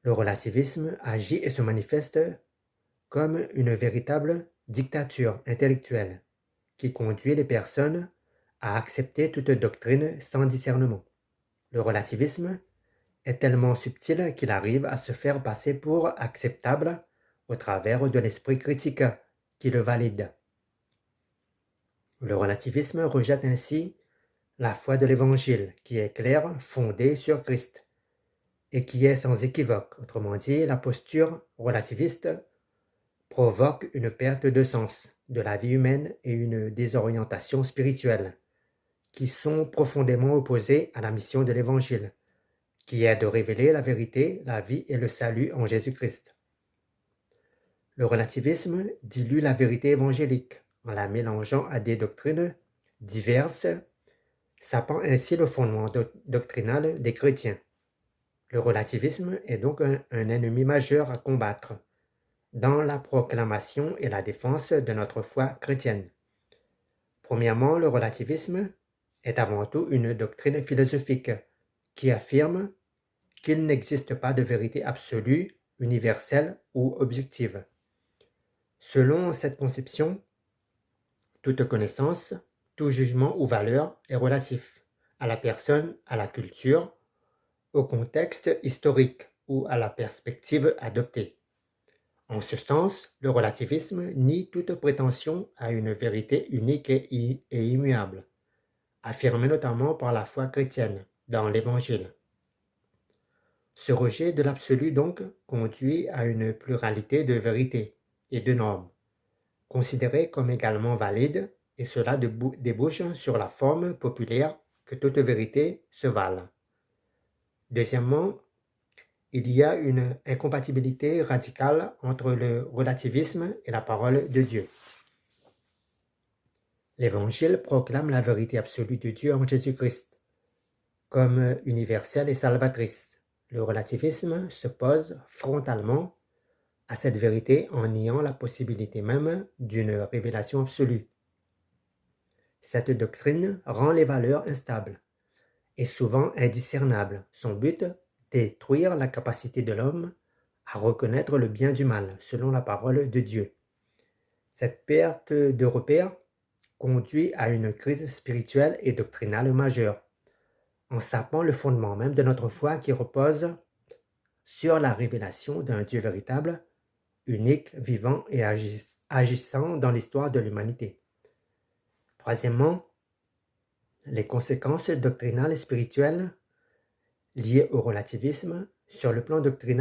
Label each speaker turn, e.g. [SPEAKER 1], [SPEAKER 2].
[SPEAKER 1] Le relativisme agit et se manifeste comme une véritable dictature intellectuelle qui conduit les personnes à accepter toute doctrine sans discernement. Le relativisme est tellement subtil qu'il arrive à se faire passer pour acceptable au travers de l'esprit critique qui le valide. Le relativisme rejette ainsi la foi de l'Évangile, qui est claire, fondée sur Christ, et qui est sans équivoque. Autrement dit, la posture relativiste provoque une perte de sens de la vie humaine et une désorientation spirituelle, qui sont profondément opposées à la mission de l'Évangile, qui est de révéler la vérité, la vie et le salut en Jésus-Christ. Le relativisme dilue la vérité évangélique en la mélangeant à des doctrines diverses, sapant ainsi le fondement doctrinal des chrétiens. Le relativisme est donc un ennemi majeur à combattre dans la proclamation et la défense de notre foi chrétienne. Premièrement, le relativisme est avant tout une doctrine philosophique qui affirme qu'il n'existe pas de vérité absolue, universelle ou objective. Selon cette conception, toute connaissance, tout jugement ou valeur est relatif à la personne, à la culture, au contexte historique ou à la perspective adoptée. En ce sens, le relativisme nie toute prétention à une vérité unique et immuable, affirmée notamment par la foi chrétienne dans l'Évangile. Ce rejet de l'absolu donc conduit à une pluralité de vérités et de normes, considérées comme également valides, et cela débouche sur la forme populaire que toute vérité se vale. Deuxièmement, il y a une incompatibilité radicale entre le relativisme et la parole de Dieu. L'Évangile proclame la vérité absolue de Dieu en Jésus-Christ, comme universelle et salvatrice. Le relativisme s'oppose frontalement à cette vérité en niant la possibilité même d'une révélation absolue. Cette doctrine rend les valeurs instables et souvent indiscernables. Son but, détruire la capacité de l'homme à reconnaître le bien du mal, selon la parole de Dieu. Cette perte de repère conduit à une crise spirituelle et doctrinale majeure, en sapant le fondement même de notre foi qui repose sur la révélation d'un Dieu véritable, unique, vivant et agissant dans l'histoire de l'humanité. Troisièmement, les conséquences doctrinales et spirituelles liées au relativisme sur le plan doctrinal